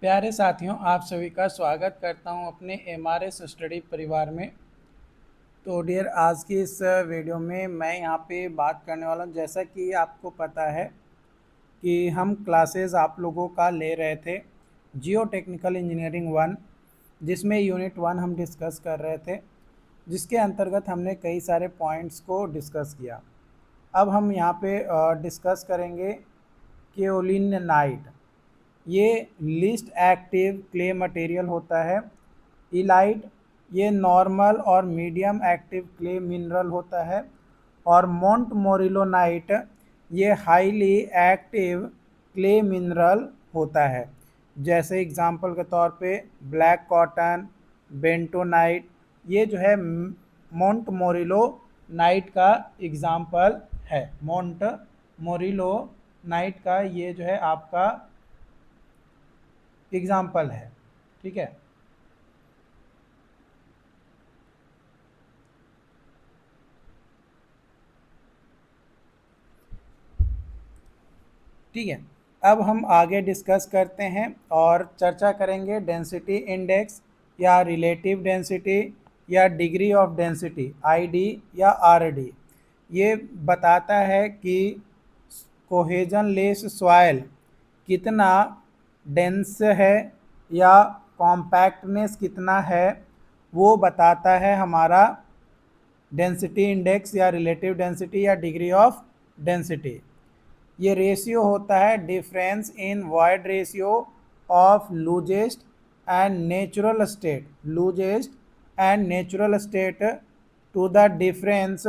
प्यारे साथियों, आप सभी का स्वागत करता हूं अपने एमआरएस स्टडी परिवार में। तो डियर, आज की इस वीडियो में मैं यहां पे बात करने वाला हूं। जैसा कि आपको पता है कि हम क्लासेस आप लोगों का ले रहे थे जियो टेक्निकल इंजीनियरिंग 1, जिसमें यूनिट 1 हम डिस्कस कर रहे थे, जिसके अंतर्गत हमने कई सारे पॉइंट्स को डिस्कस किया। अब हम यहाँ पे डिस्कस करेंगे केओलिनाइट। ये लीस्ट एक्टिव क्ले मटेरियल होता है। इलाइट ये नॉर्मल और मीडियम एक्टिव क्ले मिनरल होता है। और मोंट मोरिलोनाइट ये हाईली एक्टिव क्ले मिनरल होता है। जैसे एग्जांपल के तौर पे ब्लैक कॉटन, बेंटोनाइट, ये जो है मोंट मोरिलो नाइट का एग्जाम्पल है। मोंट मोरिलो नाइट का ये जो है आपका एग्जाम्पल है। ठीक है। ठीक है, अब हम आगे डिस्कस करते हैं और चर्चा करेंगे डेंसिटी इंडेक्स या रिलेटिव डेंसिटी या डिग्री ऑफ डेंसिटी, आईडी या आरडी। ये बताता है कि कोहेजन लेस सॉइल कितना डेंस है या कॉम्पैक्टनेस कितना है, वो बताता है हमारा डेंसिटी इंडेक्स या रिलेटिव डेंसिटी या डिग्री ऑफ डेंसिटी। ये रेशियो होता है difference in void ratio of loosest and natural state, loosest and natural state to the difference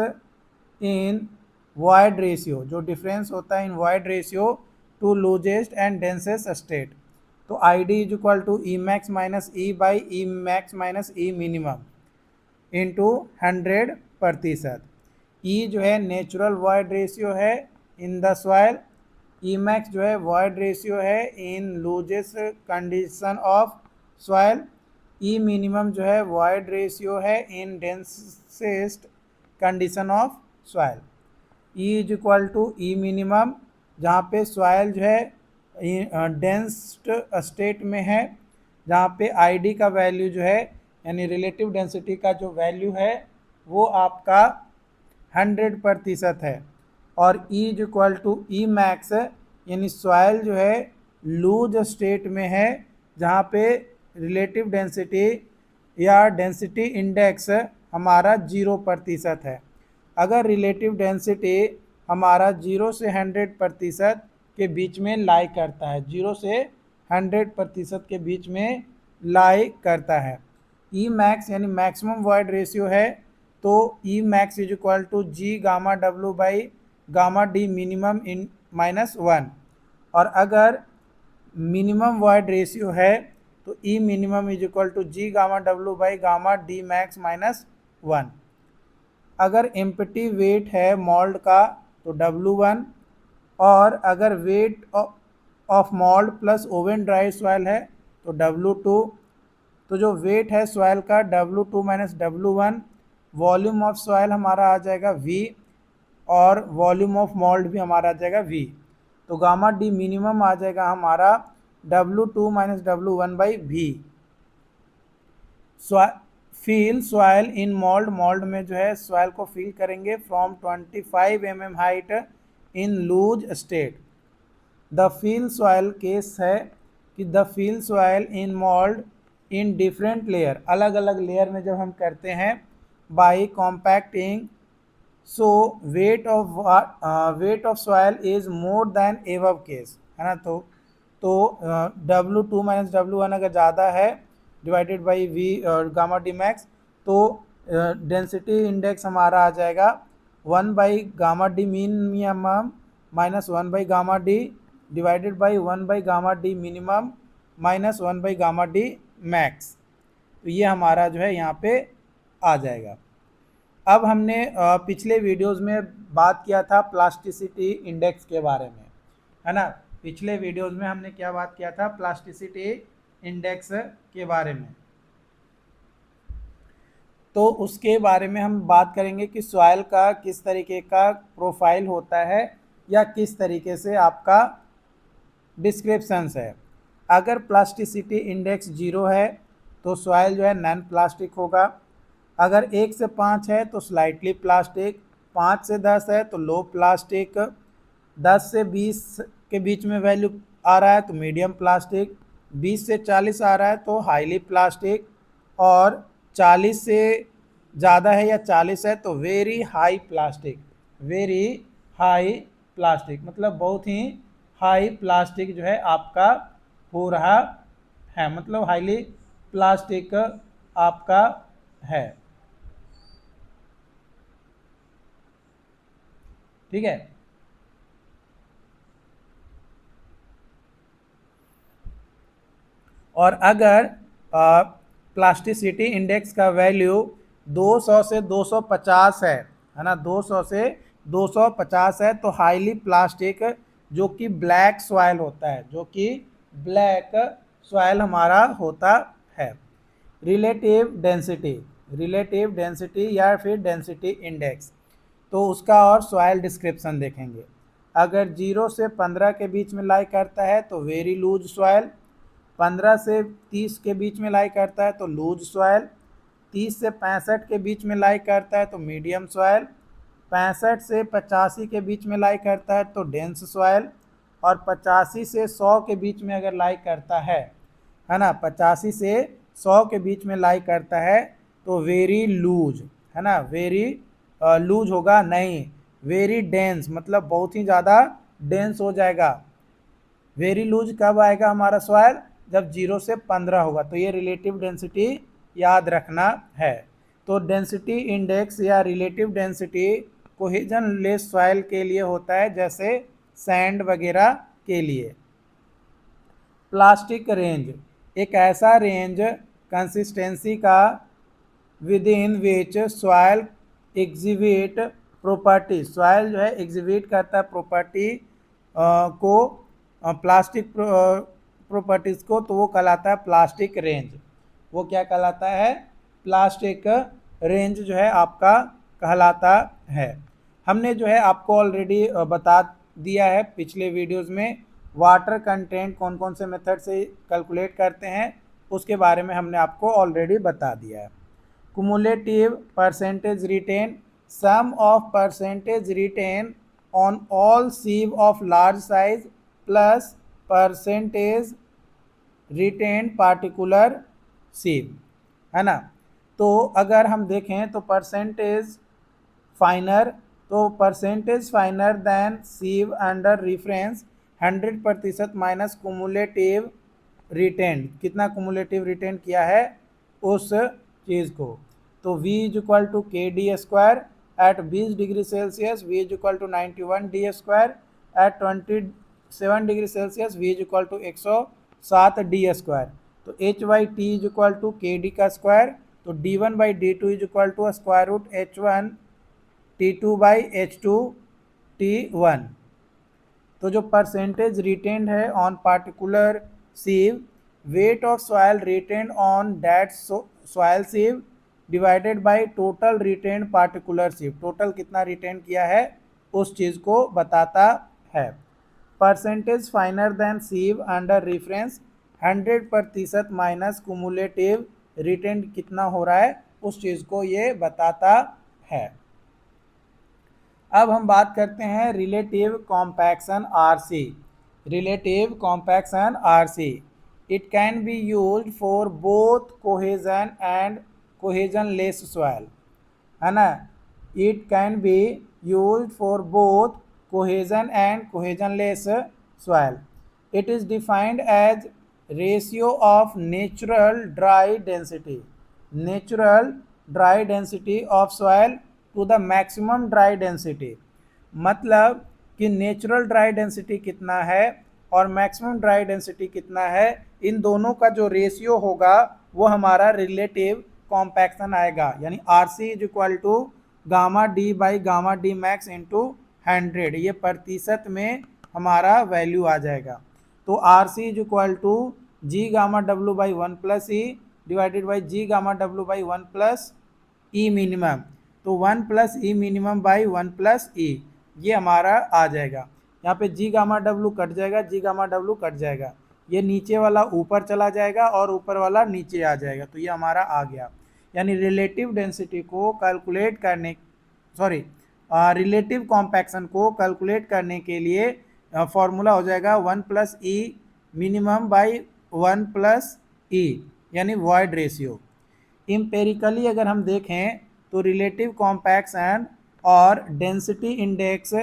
in void ratio, जो डिफरेंस होता है इन void ratio to loosest and densest state. तो I D is equal to E max minus e by e max minus e minimum into 100%। E जो है natural void ratio है in the soil, e max जो है void ratio है in loosest condition of soil, e minimum जो है void ratio है in densest condition of soil. E is equal to e minimum, जहाँ पे सॉइल जो है डेंस्ड स्टेट में है, जहाँ पे आईडी का वैल्यू जो है यानी रिलेटिव डेंसिटी का जो वैल्यू है वो आपका 100% है। और E is equal to E max, यानी सॉइल जो है लूज स्टेट में है, जहाँ पे रिलेटिव डेंसिटी या डेंसिटी इंडेक्स हमारा 0% है। अगर रिलेटिव डेंसिटी हमारा 0 से 100% के बीच में लाई करता है, 0 से 100% के बीच में लाई करता है। ई मैक्स यानी मैक्सिमम वॉइड रेशियो है, तो e max is equal to G gamma W by gamma D minimum in -1। और अगर मिनिमम वॉइड रेशियो है तो e minimum is equal to G gamma W by gamma D max -1। अगर empty wait है mould का तो W1, और अगर weight of mould plus oven dry soil है तो W2। तो जो वेट है सॉइल का W2 minus W1, volume of soil हमारा आ जाएगा V, और वॉल्यूम ऑफ मोल्ड भी हमारा आ जाएगा V। तो गामा डी मिनिमम आ जाएगा हमारा W2 minus W1 by V। Fill soil in mould, mould में जो है सॉइल को फील करेंगे from 25 mm height in loose state. The fill soil case है कि the fill soil in mould in different layer, अलग अलग लेयर में जब हम करते हैं by compacting, so weight of soil is more than above case, है ना। तो W2 माइनस W1 अगर ज़्यादा है divided by V gamma D max, तो डेंसिटी इंडेक्स हमारा आ जाएगा 1 by gamma D minimum minus 1 by gamma D divided by 1 by gamma D minimum minus 1 by gamma D max. तो ये हमारा जो है यहाँ पे आ जाएगा। अब हमने पिछले वीडियोस में बात किया था प्लास्टिसिटी इंडेक्स के बारे में, है ना। पिछले वीडियोस में हमने क्या बात किया था, प्लास्टिसिटी इंडेक्स के बारे में। तो उसके बारे में हम बात करेंगे कि सॉइल का किस तरीके का प्रोफाइल होता है या किस तरीके से आपका डिस्क्रिप्शंस है। अगर प्लास्टिसिटी इंडेक्स 0 है तो सॉइल जो है नॉन प्लास्टिक होगा। अगर 1 से 5 है तो स्लाइटली प्लास्टिक, 5 से 10 है तो लो प्लास्टिक, 10 से 20 के बीच में वैल्यू आ रहा है तो मीडियम प्लास्टिक, 20 से 40 आ रहा है तो हाईली प्लास्टिक, और 40 से ज़्यादा है या 40 है तो very high plastic. Very high plastic मतलब बहुत ही हाई प्लास्टिक जो है आपका हो रहा है, मतलब हाईली प्लास्टिक आपका है। ठीक है। और अगर प्लास्टिसिटी इंडेक्स का वैल्यू 200 से 250 है ना, 200 से 250 है तो हाईली प्लास्टिक जो कि ब्लैक सॉइल होता है, जो कि ब्लैक सॉइल हमारा होता है। रिलेटिव डेंसिटी, रिलेटिव डेंसिटी या फिर डेंसिटी इंडेक्स, तो उसका और सॉइल डिस्क्रिप्शन देखेंगे। अगर 0 से 15 के बीच में लाई करता है तो वेरी लूज सॉइल, 15 से 30 के बीच में लाई करता है तो लूज सॉइल, 30 से 65 के बीच में लाई करता है तो मीडियम सॉइल, 65 से 85 के बीच में लाई करता है तो डेंस सॉइल, और 85 से 100 के बीच में अगर लाई करता है ना, 85 से 100 के बीच में लाई करता है तो वेरी लूज, है ना, वेरी लूज होगा नहीं, वेरी डेंस मतलब बहुत ही ज़्यादा डेंस हो जाएगा। वेरी लूज कब आएगा हमारा सॉइल, जब 0 से 15 होगा। तो ये रिलेटिव डेंसिटी याद रखना है। तो डेंसिटी इंडेक्स या relative density cohesion less soil के लिए होता है, जैसे सैंड वगैरह के लिए। प्लास्टिक रेंज, एक ऐसा रेंज कंसिस्टेंसी का with in which soil exhibit property, soil जो है एग्जिबिट करता है प्रॉपर्टी को, प्लास्टिक प्रॉपर्टीज़ को, तो वो कहलाता है प्लास्टिक रेंज। वो क्या कहलाता है, प्लास्टिक रेंज जो है आपका कहलाता है। हमने जो है आपको ऑलरेडी बता दिया है पिछले वीडियोस में, वाटर कंटेंट कौन कौन से मेथड से कैलकुलेट करते हैं उसके बारे में हमने आपको ऑलरेडी बता दिया है। cumulative percentage retain, sum of percentage retain on all sieve of large size plus percentage retained particular sieve, है ना। तो अगर हम देखें तो परसेंटेज फाइनर, तो percentage finer than sieve under reference 100% minus cumulative retain, कितना कुमुलेटिव रिटेन किया है उस चीज़ को। तो V is equal to K D square at 20 degree Celsius, V is equal to 91 D square at 27 degree Celsius, V is equal to 107 D square. तो H by T is equal to K D का square, तो D1 by D2 is equal to square root H1 T2 by H2 T1। तो जो percentage retained है on particular sieve, weight of soil retained on that soil sieve divided by total retained particular sieve, total कितना retain किया है उस चीज़ को बताता है। Percentage finer than sieve under reference 100% minus cumulative retain कितना हो रहा है उस चीज़ को ये बताता है। अब हम बात करते हैं relative compaction RC. Relative compaction RC, it can be used for both cohesion and cohesionless soil, है ना। It can be used for both cohesion and cohesionless soil. It is defined as ratio of natural dry density, natural dry density of soil to the maximum dry density, मतलब कि natural dry density कितना है और maximum dry density कितना है, इन दोनों का जो रेशियो होगा वो हमारा रिलेटिव कॉम्पैक्शन आएगा। यानी R C is equal to gamma D by gamma D max into 100, ये प्रतिशत में हमारा वैल्यू आ जाएगा। तो R C is equal to G gamma W by 1 plus e divided by G gamma W by 1 plus e minimum, तो 1 plus e minimum by 1 plus e, ये हमारा आ जाएगा। यहाँ पे जी गामा डब्ल्यू कट जाएगा, जी गामा डब्ल्यू कट जाएगा, ये नीचे वाला ऊपर चला जाएगा और ऊपर वाला नीचे आ जाएगा, तो ये हमारा आ गया। यानी रिलेटिव डेंसिटी को कैलकुलेट करने, सॉरी, रिलेटिव कॉम्पैक्शन को कैलकुलेट करने के लिए फॉर्मूला हो जाएगा 1 + ई मिनिमम बाई 1 + ई, यानी वॉइड रेशियो। इम्पेरिकली अगर हम देखें तो रिलेटिव कॉम्पैक्शन और डेंसिटी इंडेक्स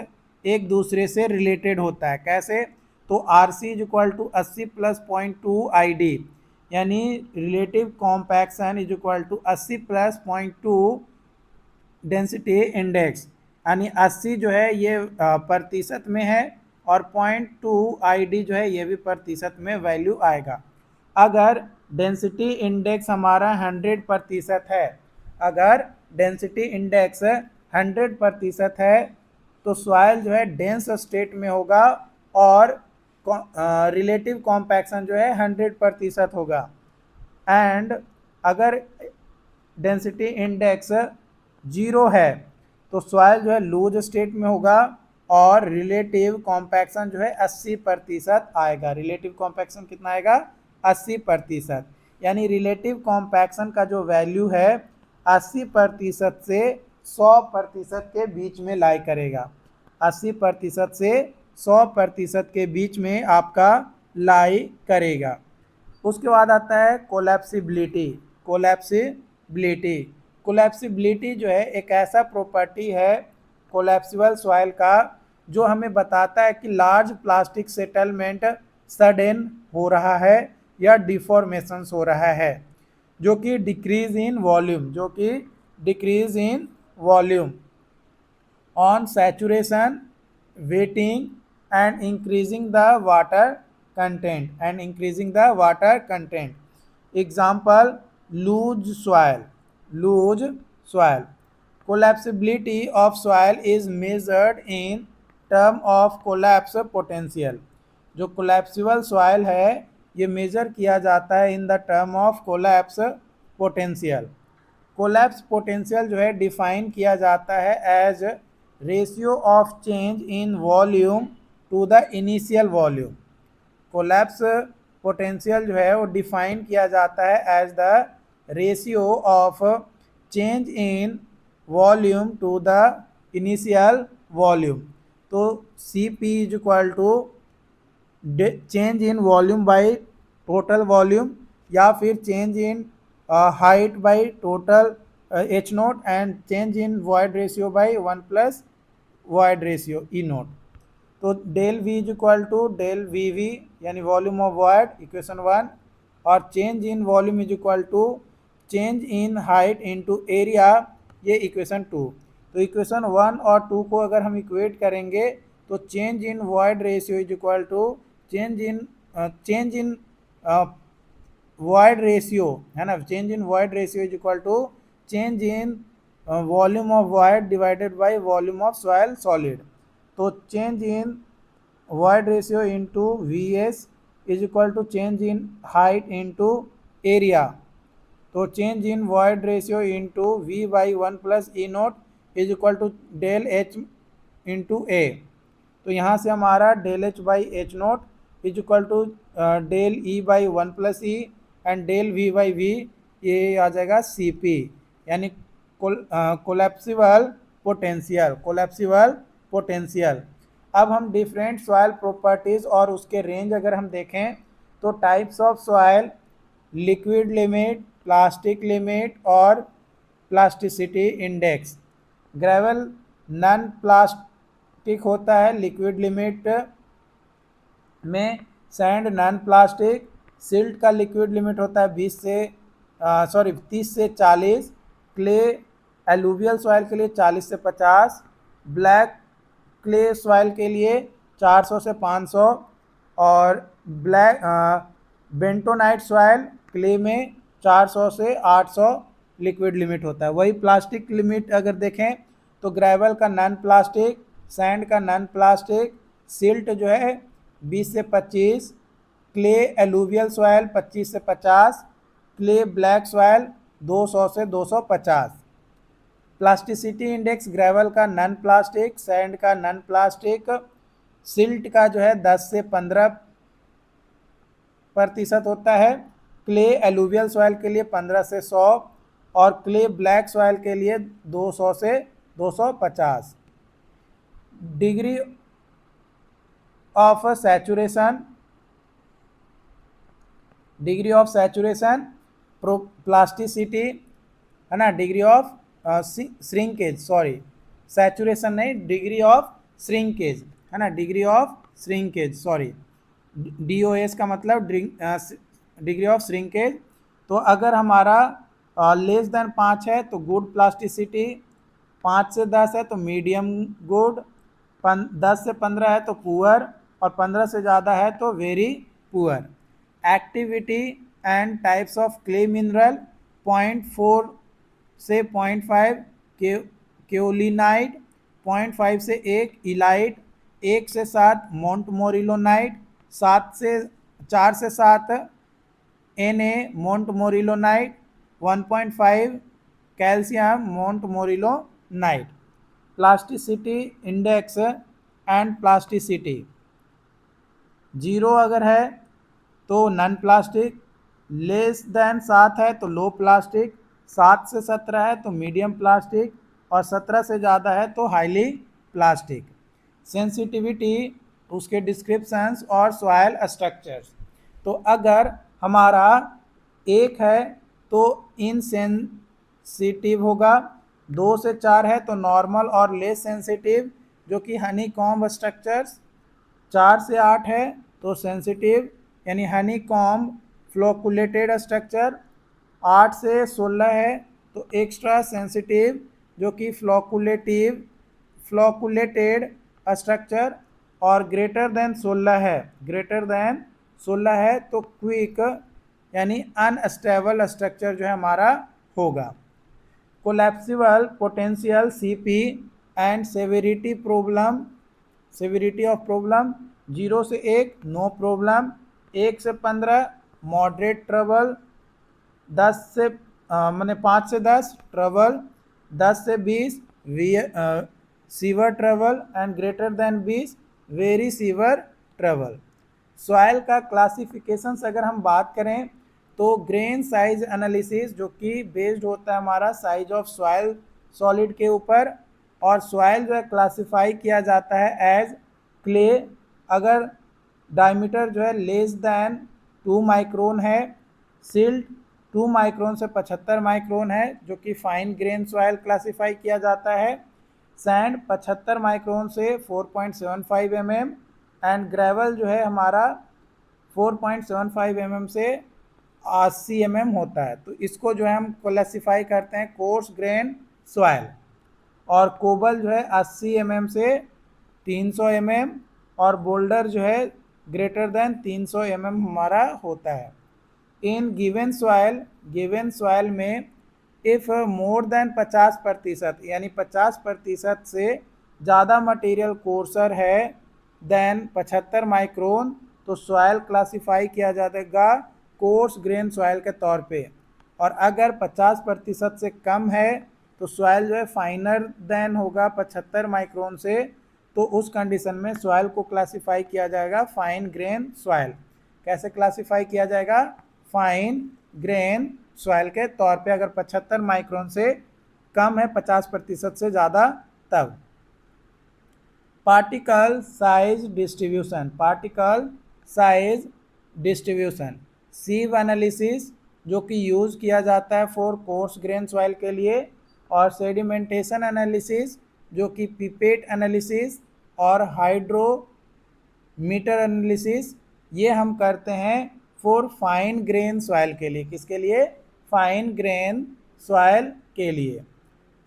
एक दूसरे से रिलेटेड होता है। कैसे? तो R C is equal to 80 + 0.2 यानी relative compaction is equal to 80 + 0.2 density index, यानी 80 जो है ये प्रतिशत में है और 0.2 जो है ये भी प्रतिशत में वैल्यू आएगा। अगर डेंसिटी इंडेक्स हमारा 100% है, अगर डेंसिटी इंडेक्स 100% है तो सॉइल जो है डेंस स्टेट में होगा और रिलेटिव कॉम्पैक्शन जो है 100% होगा। एंड अगर डेंसिटी इंडेक्स 0 है तो सॉइल जो है लूज स्टेट में होगा और रिलेटिव कॉम्पैक्शन जो है 80% आएगा। रिलेटिव कॉम्पैक्शन कितना आएगा? 80%। यानी रिलेटिव कॉम्पैक्शन का जो वैल्यू है 80% से 100% के बीच में लाई करेगा। 80% से 100% के बीच में आपका लाई करेगा। उसके बाद आता है कोलैप्सिबिलिटी। कोलैप्सिबिलिटी कोलैप्सिबिलिटी जो है एक ऐसा प्रॉपर्टी है कोलैप्सिबल सॉइल का जो हमें बताता है कि लार्ज प्लास्टिक सेटलमेंट सडन हो रहा है या डिफॉर्मेशंस हो रहा है, जो कि decrease in volume on saturation, wetting and increasing the water content. Example, loose soil. Collapsibility of soil is measured in term of collapse potential. जो कोलैप्सिबल सॉइल है ये मेजर किया जाता है in the term of collapse potential. Collapse potential जो है define किया जाता है as ratio of change in volume to the initial volume. Collapse potential जो है वो डिफाइन किया जाता है as the ratio of change in volume to the initial volume. तो C P is equal to change in volume by total volume या फिर change in height by total H naught and change in void ratio by 1 + void ratio e naught. तो del V is equal to del V V यानी volume of void, equation 1, और change in volume is equal to change in height into area, ये equation 2। तो equation 1 और 2 को अगर हम equate करेंगे तो change in void ratio is equal to change in void ratio, है ना, change in void ratio is equal to change in volume of void divided by volume of soil solid. तो change in void ratio into V S is equal to change in height into area. तो change in void ratio into V by 1 + e naught is equal to del H into ए। तो यहाँ से हमारा del H by H naught is equal to del E by 1 + E and del V by V, ये आ जाएगा C P, यानी collapsible potential. अब हम डिफरेंट सॉइल प्रॉपर्टीज़ और उसके रेंज अगर हम देखें तो types of soil, liquid limit, plastic limit और plasticity index. Gravel non plastic होता है लिक्विड लिमिट में, सैंड नॉन प्लास्टिक, सिल्ट का लिक्विड लिमिट होता है 30 से 40, क्ले एलुवियल सॉइल के लिए 40 से 50, ब्लैक क्ले सॉइल के लिए 400 से 500 और ब्लैक बेंटोनाइट सॉइल क्ले में 400 से 800 लिक्विड लिमिट होता है। वही प्लास्टिक लिमिट अगर देखें तो ग्रेवल का नॉन प्लास्टिक, सैंड का नॉन प्लास्टिक, सिल्ट जो है 20 से 25, क्ले एलुवियल सॉइल 25 से 50, क्ले ब्लैक सॉइल 200 से 250। प्लास्टिसिटी इंडेक्स ग्रेवल का नॉन प्लास्टिक, सैंड का नॉन प्लास्टिक, सिल्ट का जो है 10 से 15 प्रतिशत होता है, क्ले एलुवियल सॉइल के लिए 15 से 100 और क्ले ब्लैक सॉइल के लिए 200 से 250। Degree of saturation, degree of saturation, plasticity है ना, degree of shrinkage, sorry saturation नहीं, डिग्री ऑफ श्रिंकेज है ना, degree of shrinkage, sorry DOS का मतलब डिग्री ऑफ श्रिंकेज। तो अगर हमारा लेस देन 5 है तो गुड प्लास्टिसिटी, 5 से 10 है तो मीडियम गुड, 10 से 15 है तो पुअर और 15 से ज़्यादा है तो very poor. Activity and types of clay mineral 0.4 से 0.5 केओलिनाइट, 0.5 से 1 इलाइट, 1 से 7 मोंटमोरिलोनाइट, 4 से 7 Na montmorillonite, 1.5 calcium montmorillonite. Plasticity index and plasticity 0 अगर है तो नॉन प्लास्टिक, लेस देन 7 है तो लो प्लास्टिक, 7 से 17 है तो मीडियम प्लास्टिक और 17 से ज़्यादा है तो हाईली प्लास्टिक। सेंसिटिविटी, उसके डिस्क्रिप्शंस और सॉइल स्ट्रक्चर्स। तो अगर हमारा 1 है तो इनसेंसिटिव होगा, 2 से 4 है तो नॉर्मल और लेस सेंसिटिव जो कि हनी कॉम्ब स्ट्रक्चर्स, 4 से 8 है तो सेंसिटिव यानी हनी कॉम्ब फ्लोकुलेटेड स्ट्रक्चर, 8 से 16 है तो एक्स्ट्रा सेंसिटिव जो कि फ्लोकुलेटेड स्ट्रक्चर, और ग्रेटर देन 16 है, ग्रेटर देन 16 है तो क्विक यानी अनस्टेबल स्ट्रक्चर जो है हमारा होगा। Collapsible potential CP and severity problem, severity of problem 0 से 1 नो प्रॉब्लम, 1 से 15 मॉडरेट ट्रबल, 10 से मैंने 5 से 10 ट्रबल, 10 से 20 sewer trouble and greater than 20 very sewer trouble. Soil का क्लासिफिकेशन अगर हम बात करें तो ग्रेन साइज एनालिसिस जो कि बेस्ड होता है हमारा साइज ऑफ सॉइल सॉलिड के ऊपर, और सॉइल जो है क्लासिफाई किया जाता है एज क्ले अगर डायमीटर जो है लेस देन 2 माइक्रोन है, सिल्ट 2 माइक्रोन से 75 माइक्रोन है जो कि फाइन ग्रेन सॉइल क्लासिफाई किया जाता है, सैंड 75 माइक्रोन से 4.75 mm एंड ग्रेवल जो है हमारा 4.75 mm से 80 mm होता है। तो इसको जो है हम क्लासिफाई करते हैं कोर्स ग्रेन सॉइल। और कोबल जो है 80 mm से 300 mm और बोल्डर जो है ग्रेटर देन 300 mm हमारा होता है। इन गिवन सॉइल में इफ़ मोर देन 50% यानी 50% से ज़्यादा मटेरियल कोर्सर है देन 75 माइक्रोन तो सॉइल क्लासिफाई किया जाएगा कोर्स ग्रेन सॉइल के तौर पे, और अगर 50% से कम है तो सॉइल जो है फाइनर देन होगा 75 माइक्रोन से, तो उस कंडीशन में सॉइल को क्लासिफाई किया जाएगा फाइन ग्रेन सॉइल। कैसे क्लासिफाई किया जाएगा? फाइन ग्रेन सॉइल के तौर पे अगर 75 माइक्रोन से कम है 50% से ज़्यादा तब। Particle size distribution, particle size distribution sieve analysis जो कि यूज़ किया जाता है फॉर कोर्स ग्रेन सॉइल के लिए, और सेडिमेंटेशन एनालिसिस जो कि पिपेट एनालिसिस और हाइड्रोमीटर एनालिसिस ये हम करते हैं फॉर फाइन ग्रेन सॉइल के लिए। किसके लिए? फाइन ग्रेन सॉइल के लिए।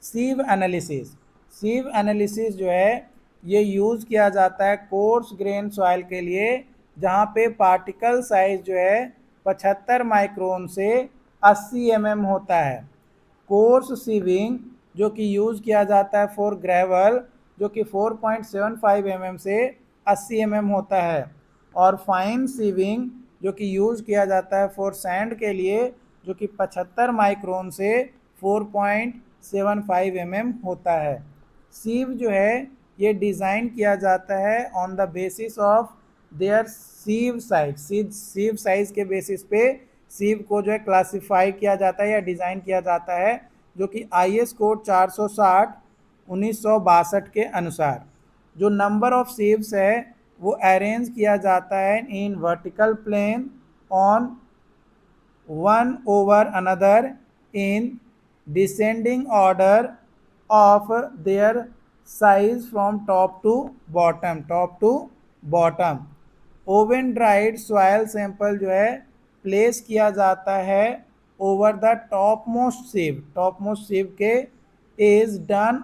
सीव एनालिसिस, सीव एनालिसिस जो है ये यूज़ किया जाता है कोर्स ग्रेन सॉइल के लिए जहाँ पे पार्टिकल साइज जो है 75 माइक्रोन से 80 mm होता है। कोर्स सीविंग जो कि यूज़ किया जाता है फॉर ग्रेवल जो कि 4.75 mm से 80 mm होता है, और फाइन सीविंग जो कि यूज़ किया जाता है फॉर सैंड के लिए जो कि 75 माइक्रोन से 4.75 mm होता है। सीव जो है ये डिज़ाइन किया जाता है on the basis of their sieve size, sieve size के बेसिस पे सीव को जो है क्लासिफाई किया जाता है या डिज़ाइन किया जाता है, जो कि IS कोड 460 1962 के अनुसार। जो नंबर ऑफ सीव्स है वो अरेंज किया जाता है in vertical plane on one over another in descending order of their size from top to bottom. Oven dried soil sample जो है प्लेस किया जाता है over the top most sieve के is done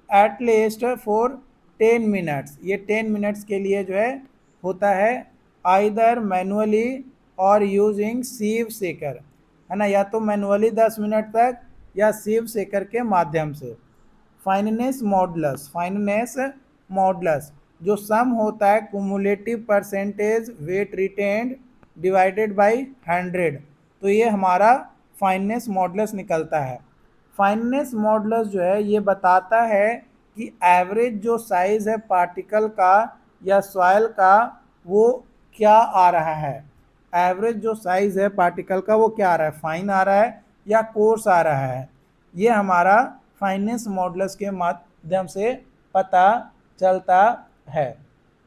at least for 10 minutes. ये 10 minutes के लिए जो है होता है, आइदर मैनुअली और यूजिंग सीव सेकर, है ना, या तो मैनुअली 10 मिनट तक या सीव सेकर के माध्यम से। फाइननेस मॉडुलस जो सम होता है cumulative percentage wait retained divided by 100, तो ये हमारा फाइननेस मॉडुलस निकलता है। फाइननेस मॉडुलस जो है ये बताता है कि एवरेज जो साइज़ है पार्टिकल का या सॉइल का वो क्या आ रहा है। एवरेज जो साइज़ है पार्टिकल का वो क्या आ रहा है, फाइन आ रहा है या कोर्स आ रहा है, ये हमारा फाइननेस मॉडुलस के माध्यम से पता चलता है।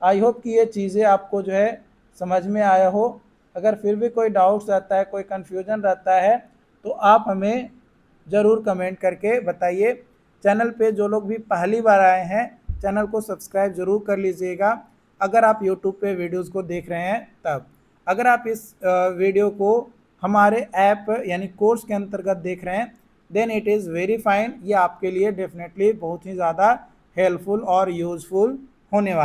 आई होप कि ये चीज़ें आपको जो है समझ में आया हो। अगर फिर भी कोई डाउट्स रहता है, कोई कन्फ्यूजन रहता है, तो आप हमें ज़रूर कमेंट करके बताइए। चैनल पे जो लोग भी पहली बार आए हैं, चैनल को सब्सक्राइब ज़रूर कर लीजिएगा अगर आप यूट्यूब पे वीडियोस को देख रहे हैं तब। अगर आप इस वीडियो को हमारे ऐप यानी कोर्स के अंतर्गत देख रहे हैं, then it is very fine. ये आपके लिए डेफिनेटली बहुत ही ज़्यादा हेल्पफुल और यूज़फुल होने वाला